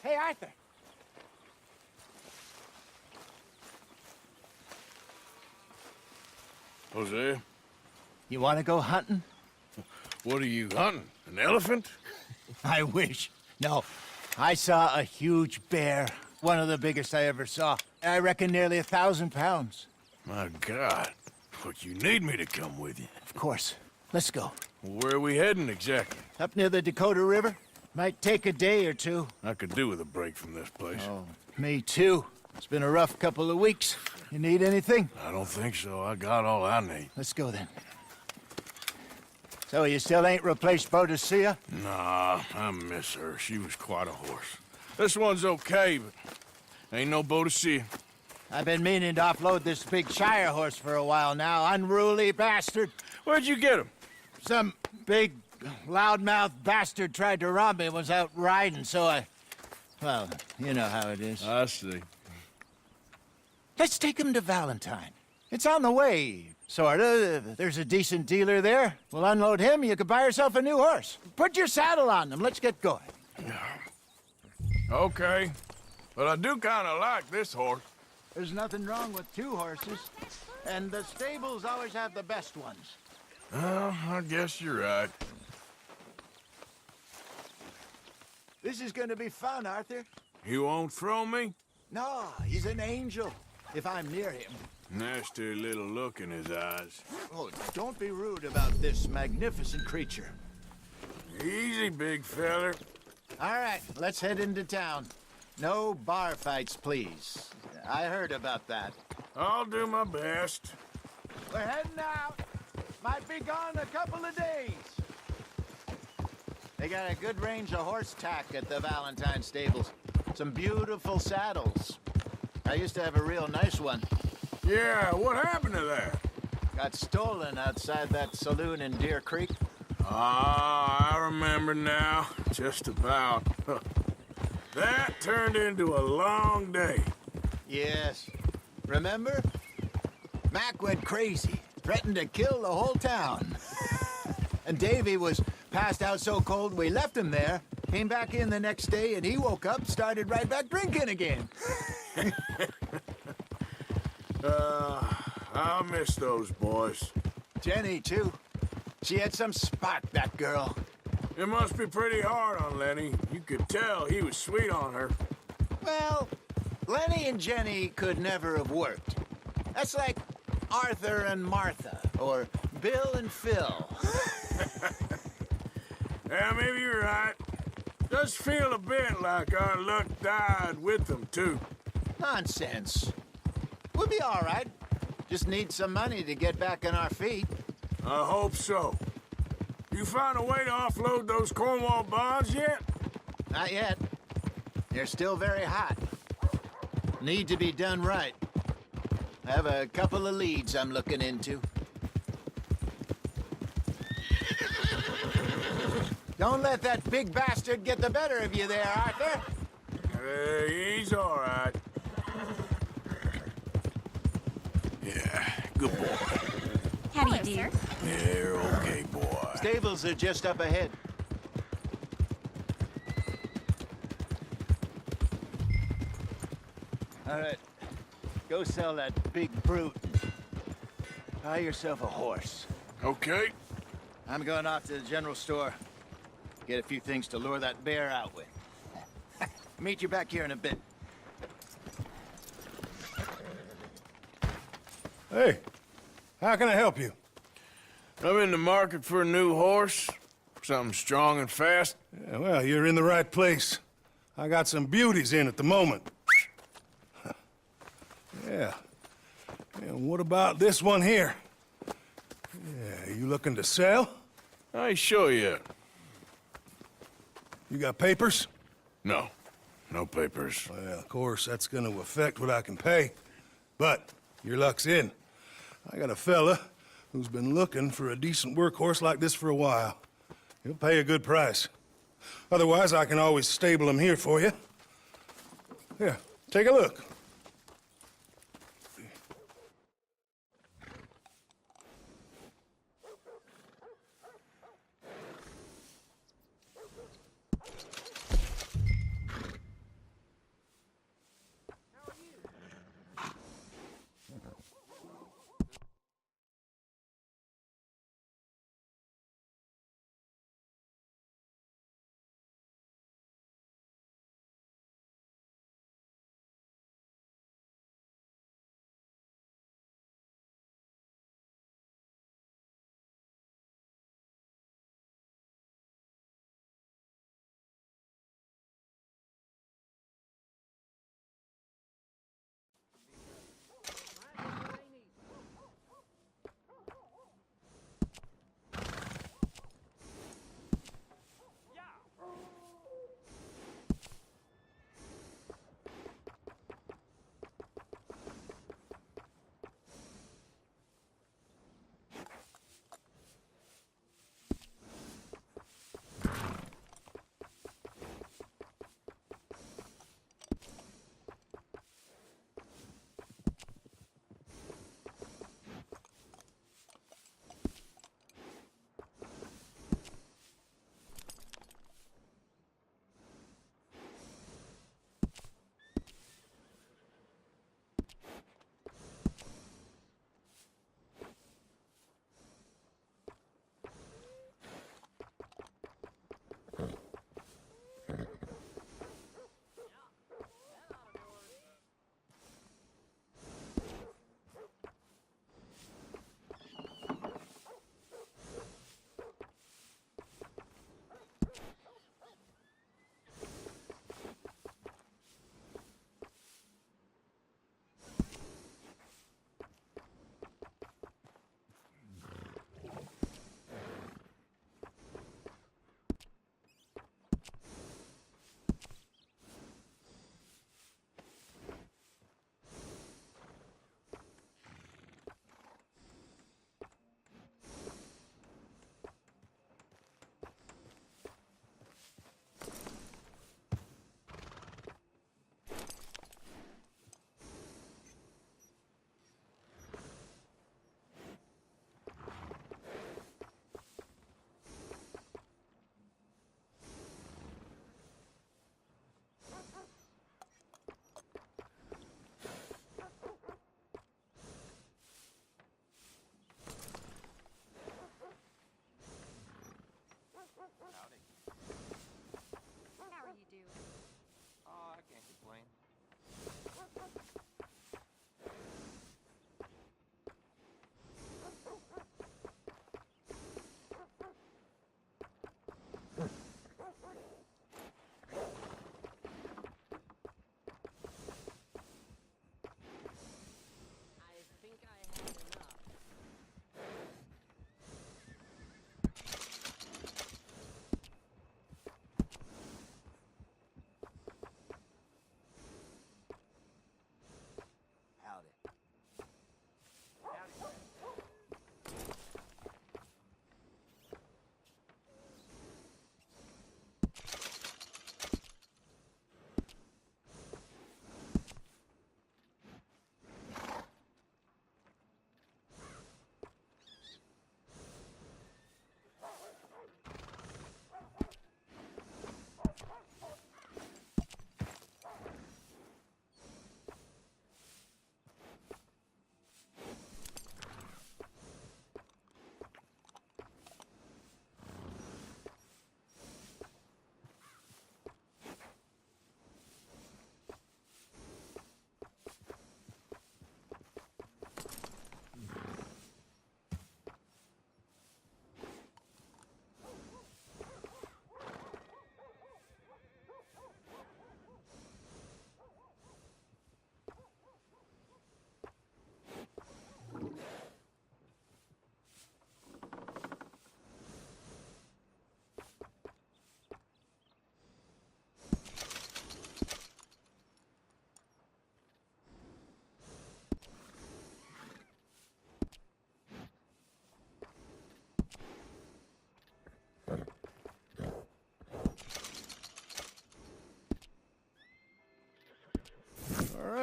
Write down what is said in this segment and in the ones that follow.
Hey, Arthur. Hosea, You want to go hunting? what are you hunting? An elephant? I wish. No. I saw a huge bear. One of the biggest I ever saw. I reckon nearly 1,000 pounds. My God. But you need me to come with you. Of course. Let's go. Where are we heading exactly? Up near the Dakota River. Might take a day or two. I could do with a break from this place. Oh, me too. It's been a rough couple of weeks. You need anything? I don't think so. I got all I need. Let's go then. So you still ain't replaced Hosea? Nah, I miss her. She was quite a horse. This one's okay, but ain't no Hosea. I've been meaning to offload this big Shire horse for a while now. Unruly bastard. Where'd you get him? Some big, loudmouth bastard tried to rob me and was out riding, so I... Well, you know how it is. I see. Let's take him to Valentine. It's on the way, sorta. There's a decent dealer there. We'll unload him, you could buy yourself a new horse. Put your saddle on them, let's get going. Okay. But I do kind of like this horse. There's nothing wrong with two horses, and the stables always have the best ones. Well, I guess you're right. This is gonna be fun, Arthur. You won't throw me? No, he's an angel, if I'm near him. Nasty little look in his eyes. Oh, don't be rude about this magnificent creature. Easy, big feller. All right, let's head into town. No bar fights, please. I heard about that. I'll do my best. We're heading out. Might be gone a couple of days. They got a good range of horse tack at the Valentine stables. Some beautiful saddles. I used to have a real nice one. Yeah, what happened to that? Got stolen outside that saloon in Deer Creek. Ah, I remember now. Just about. That turned into a long day. Yes. Remember? Mac went crazy. Threatened to kill the whole town. And Davy was passed out so cold we left him there. Came back in the next day and he woke up, started right back drinking again. I'll miss those boys. Jenny, too. She had some spot, that girl. It must be pretty hard on Lenny. You could tell he was sweet on her. Well, Lenny and Jenny could never have worked. That's like Arthur and Martha, or Bill and Phil. Yeah, maybe you're right. Does feel a bit like our luck died with them, too. Nonsense. We'll be all right. Just need some money to get back on our feet. I hope so. You found a way to offload those Cornwall bonds yet? Not yet. They're still very hot. Need to be done right. I have a couple of leads I'm looking into. Don't let that big bastard get the better of you there, Arthur. He's all right. Yeah, good boy. How do you do? They're okay, boy. Stables are just up ahead. All right. Go sell that big brute. Buy yourself a horse. Okay. I'm going off to the general store. Get a few things to lure that bear out with. Meet you back here in a bit. Hey, how can I help you? I'm in the market for a new horse. Something strong and fast. Yeah, well, you're in the right place. I got some beauties in at the moment. Yeah. And what about this one here? Yeah, you looking to sell? I ain't sure yet. You got papers? No. No papers. Well, of course, that's gonna affect what I can pay. But your luck's in. I got a fella who's been looking for a decent workhorse like this for a while. He'll pay a good price. Otherwise, I can always stable him here for you. Here, take a look.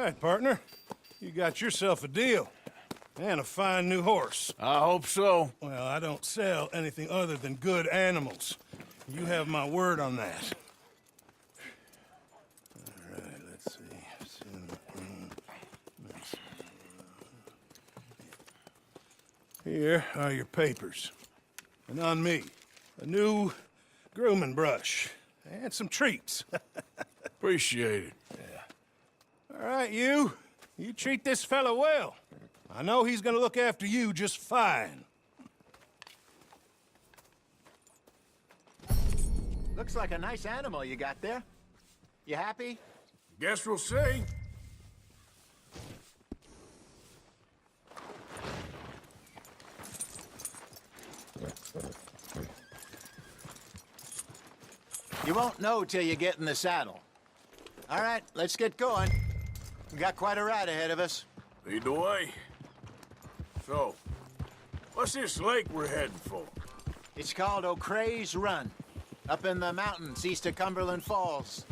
right, partner. You got yourself a deal. And a fine new horse. I hope so. Well, I don't sell anything other than good animals. You have my word on that. All right, let's see. Here are your papers. And on me, a new grooming brush. And some treats. Appreciate it. All right, you. You treat this fella well. I know he's gonna look after you just fine. Looks like a nice animal you got there. You happy? Guess we'll see. You won't know till you get in the saddle. All right, let's get going. We got quite a ride ahead of us. Lead the way. So, what's this lake we're heading for? It's called O'Creagh's Run, up in the mountains east of Cumberland Falls.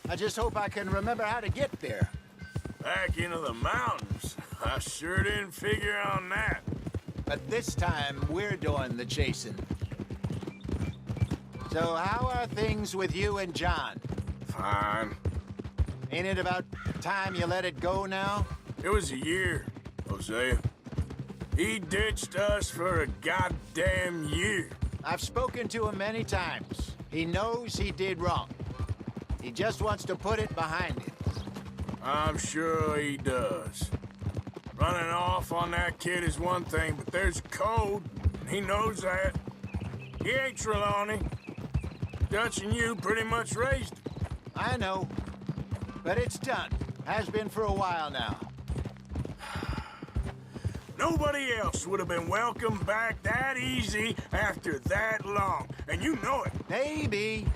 I just hope I can remember how to get there. Back into the mountains? I sure didn't figure on that. But this time, we're doing the chasing. So how are things with you and John? Fine. Ain't it about time you let it go now? It was a year, Hosea. He ditched us for a goddamn year. I've spoken to him many times. He knows he did wrong. He just wants to put it behind him. I'm sure he does. Running off on that kid is one thing, but there's a code. He knows that. He ain't Trelawney. Dutch and you pretty much raised him. I know. But it's done. Has been for a while now. Nobody else would have been welcomed back that easy after that long. And you know it. Maybe.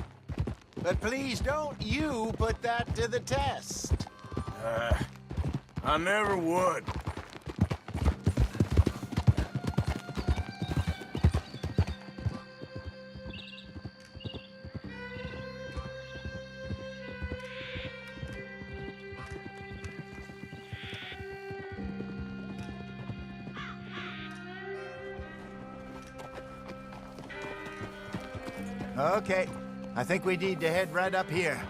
But please don't you put that to the test. I never would. Okay. I think we need to head right up here.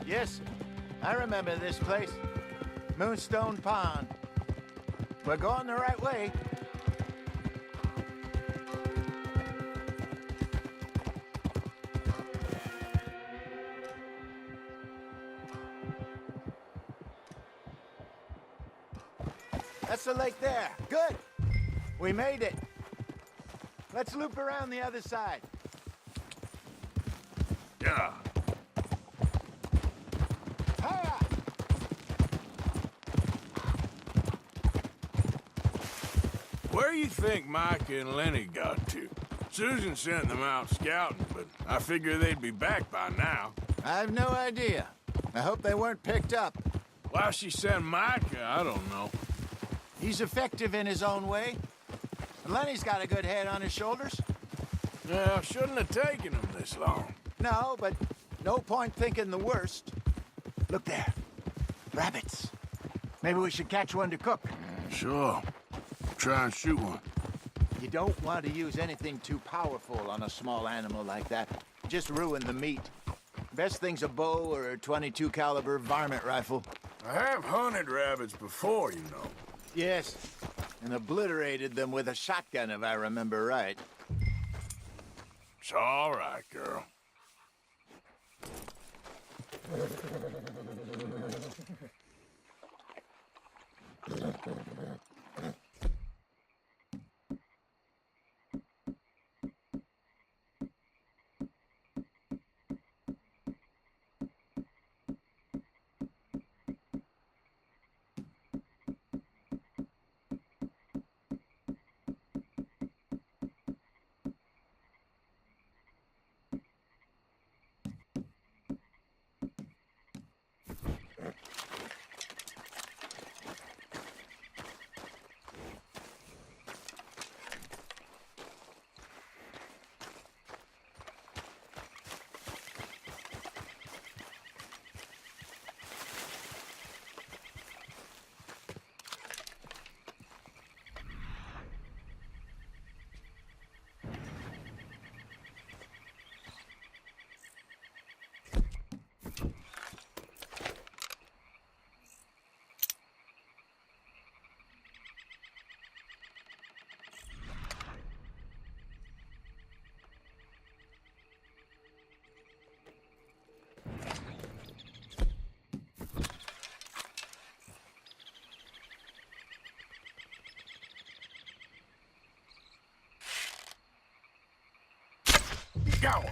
Yes, I remember this place. Moonstone Pond. We're going the right way. That's the lake there. Good. We made it. Let's loop around the other side. Yeah. Hiya! Where you think Mike and Lenny got to? Susan sent them out scouting, but I figure they'd be back by now. I've no idea. I hope they weren't picked up. Why she sent Micah, I don't know. He's effective in his own way. And Lenny's got a good head on his shoulders. Yeah, shouldn't have taken him this long. No, but no point thinking the worst. Look there. Rabbits. Maybe we should catch one to cook. Sure. Try and shoot one. You don't want to use anything too powerful on a small animal like that. Just ruin the meat. Best thing's a bow or a .22 caliber varmint rifle. I have hunted rabbits before, you know. Yes, and obliterated them with a shotgun, if I remember right. It's all right, girl. Go on.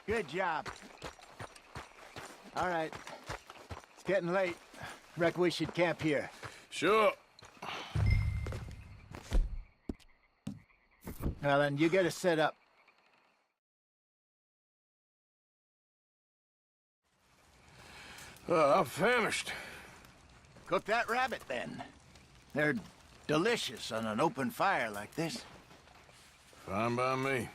Good job. All right. It's getting late. Reckon we should camp here. Sure. Well, then you get us set up. I'm famished. Cook that rabbit, then. They're delicious on an open fire like this. Fine by me.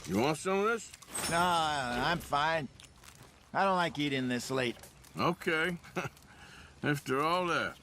You want some of this? No, I'm fine. I don't like eating this late. Okay. After all that.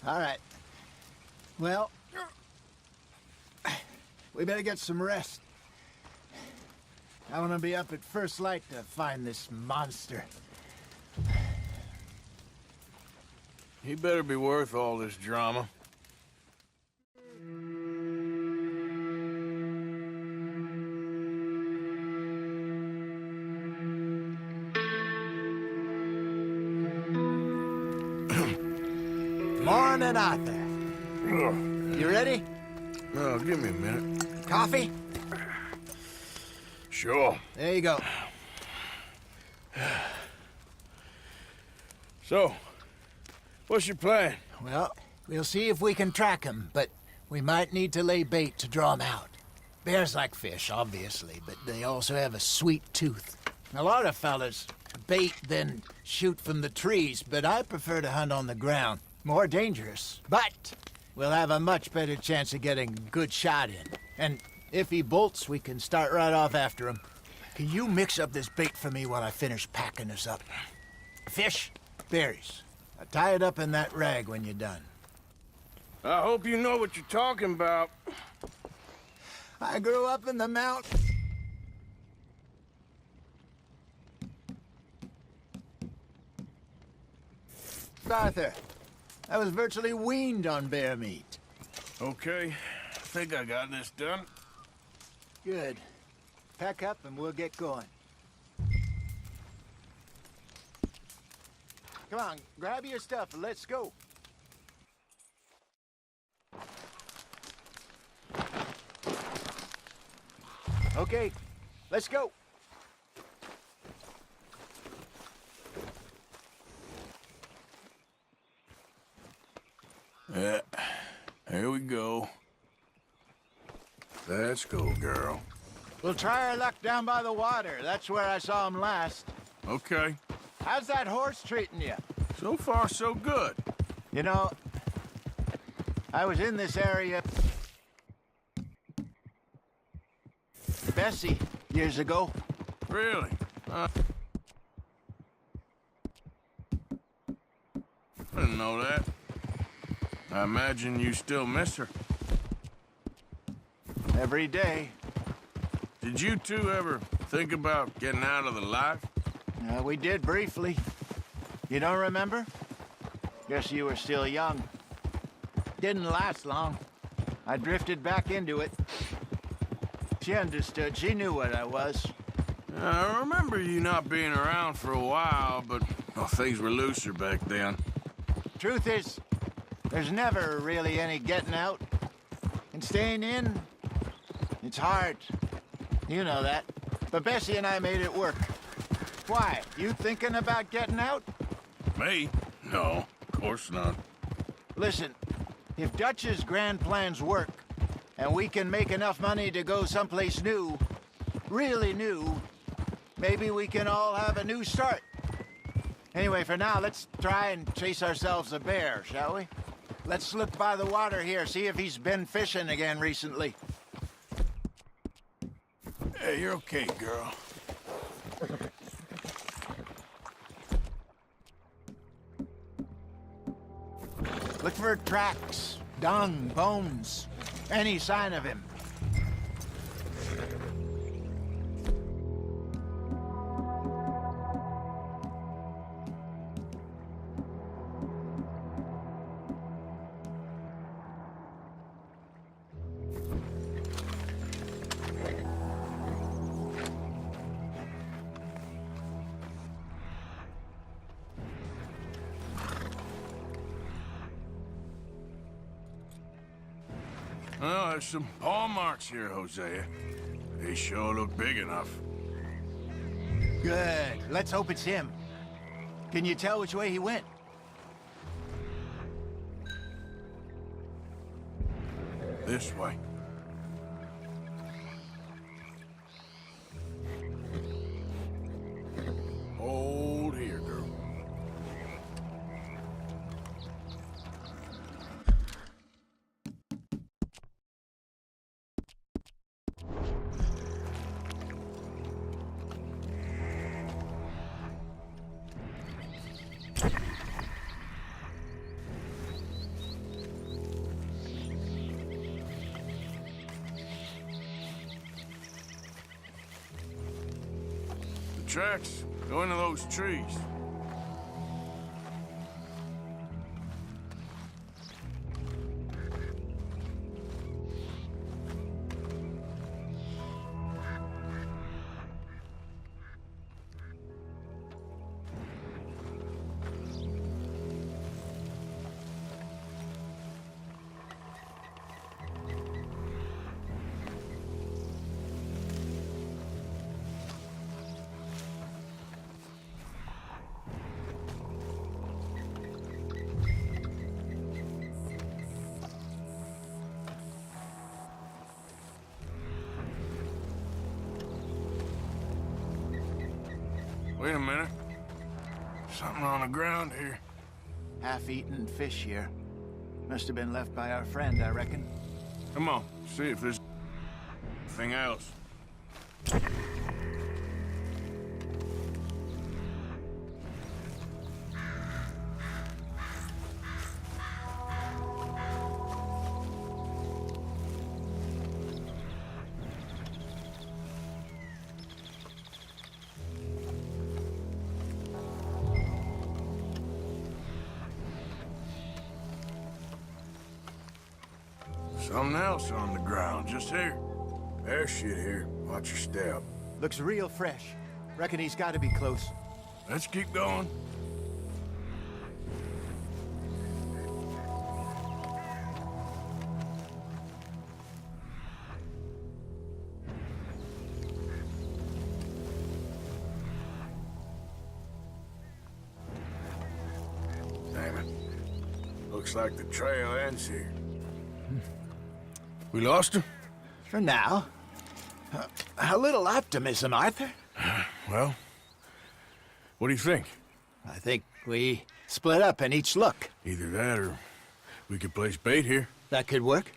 All right. Well, we better get some rest. I want to be up at first light to find this monster. He better be worth all this drama. Morning, Arthur. You ready? Oh, give me a minute. Coffee? Sure. There you go. So, what's your plan? Well, we'll see if we can track him, but we might need to lay bait to draw him out. Bears like fish, obviously, but they also have a sweet tooth. A lot of fellas bait, then shoot from the trees, but I prefer to hunt on the ground. More dangerous, but we'll have a much better chance of getting a good shot in. And if he bolts, we can start right off after him. Can you mix up this bait for me while I finish packing this up? Fish, berries. Now tie it up in that rag when you're done. I hope you know what you're talking about. I grew up in the mountains. Arthur, I was virtually weaned on bear meat. Okay, I think I got this done. Good. Pack up and we'll get going. Come on, grab your stuff and let's go. Okay, let's go. Yeah, here we go. Let's go, girl. We'll try our luck down by the water. That's where I saw him last. Okay. How's that horse treating you? So far, so good. You know, I was in this area... Bessie, years ago. Really? I didn't know that. I imagine you still miss her. Every day. Did you two ever think about getting out of the life? We did briefly. You don't remember? Guess you were still young. Didn't last long. I drifted back into it. She understood. She knew what I was. I remember you not being around for a while, but well, things were looser back then. Truth is, there's never really any getting out. And staying in, it's hard. You know that. But Bessie and I made it work. Why? You thinking about getting out? Me? No, of course not. Listen, if Dutch's grand plans work, and we can make enough money to go someplace new, really new, maybe we can all have a new start. Anyway, for now, let's try and chase ourselves a bear, shall we? Let's look by the water here, see if he's been fishing again recently. Hey, you're okay, girl. Look for tracks, dung, bones, any sign of him. Well, there's some paw marks here, Hosea. They sure look big enough. Good. Let's hope it's him. Can you tell which way he went? This way. Hold here, girl. Tracks go into those trees. Wait a minute. Something on the ground here. Half-eaten fish here. Must have been left by our friend, I reckon. Come on, see if there's anything else. Something else on the ground, just here. There's shit here. Watch your step. Looks real fresh. Reckon he's got to be close. Let's keep going. Damn it. Looks like the trail ends here. We lost him? For now. A little optimism, Arthur. Well, what do you think? I think we split up and each look. Either that or we could place bait here. That could work.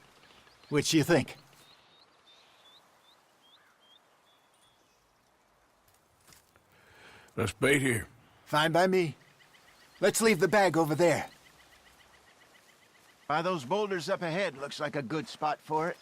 Which do you think? Let's bait here. Fine by me. Let's leave the bag over there. By those boulders up ahead, looks like a good spot for it.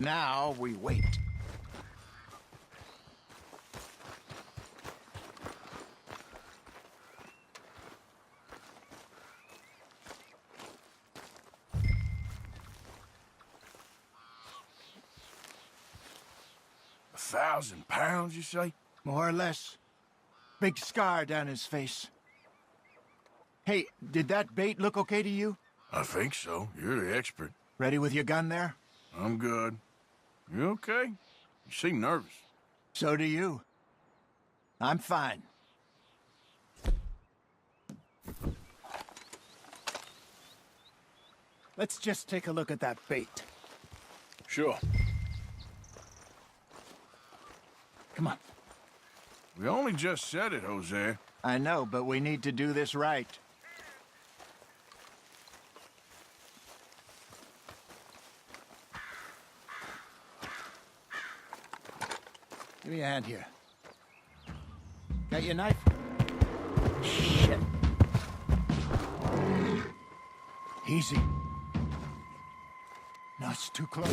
Now we wait. £1,000, you say? More or less. Big scar down his face. Hey, did that bait look okay to you? I think so. You're the expert. Ready with your gun there? I'm good. You okay? You seem nervous. So do you. I'm fine. Let's just take a look at that bait. Sure. Come on. We only just said it, Hosea. I know, but we need to do this right. Give me a hand here. Got your knife? Shit. Easy. No, it's too close.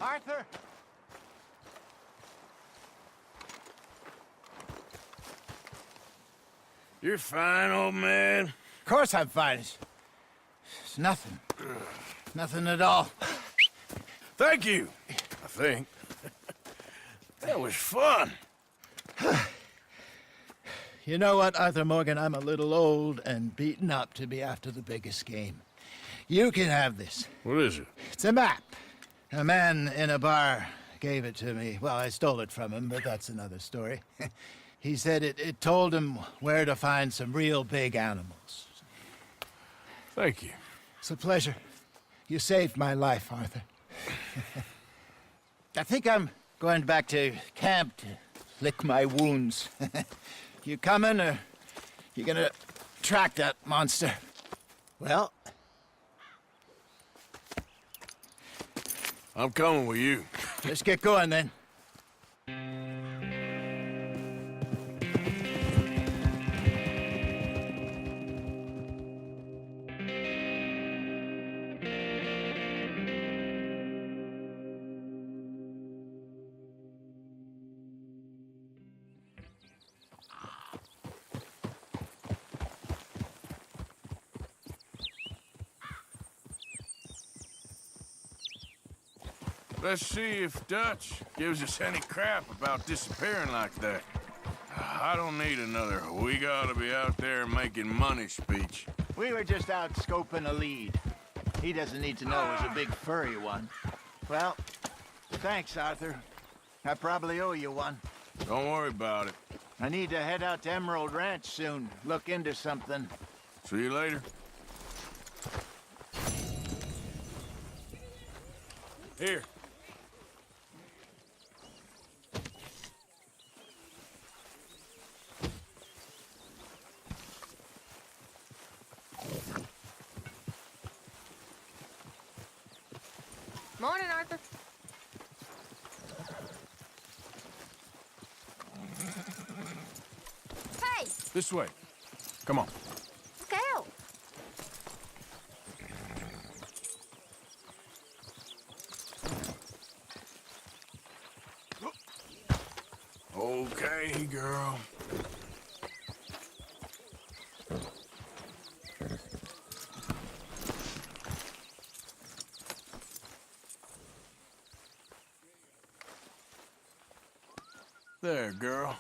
Arthur! You're fine, old man. Of course I'm fine. It's nothing. Nothing at all. Thank you, I think. That was fun. You know what, Arthur Morgan? I'm a little old and beaten up to be after the biggest game. You can have this. What is it? It's a map. A man in a bar gave it to me. Well, I stole it from him, but that's another story. He said it told him where to find some real big animals. Thank you. It's a pleasure. You saved my life, Arthur. I think I'm going back to camp to lick my wounds. You coming, or you gonna track that monster? Well, I'm coming with you. let's get going then. Let's see if Dutch gives us any crap about disappearing like that. I don't need another "we gotta be out there making money" speech. We were just out scoping a lead. He doesn't need to know it was a big furry one. Well, thanks, Arthur. I probably owe you one. Don't worry about it. I need to head out to Emerald Ranch soon. Look into something. See you later. Here. Morning, Arthur. Hey, This way. Come on. let's go. Okay, girl. There, girl.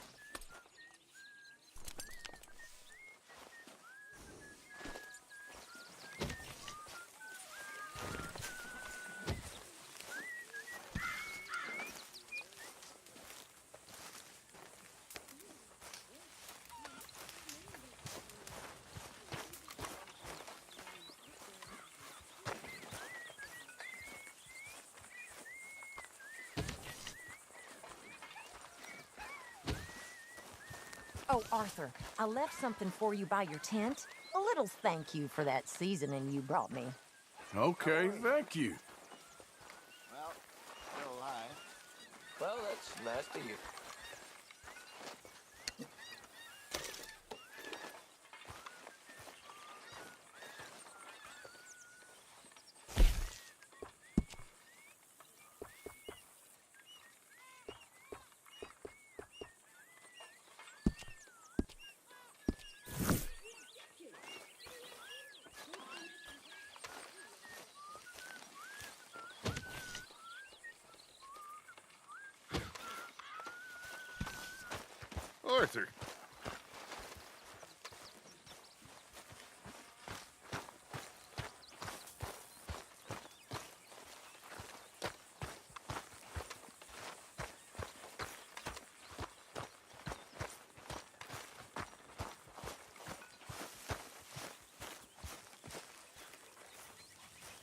Oh, Arthur, I left something for you by your tent. A little thank you for that seasoning you brought me. Okay, thank you. Well, still alive. Well, that's nice to hear. Arthur.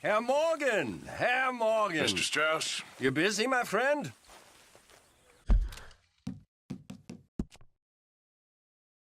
Herr Morgan! Herr Morgan! Mr. Strauss? You busy, my friend?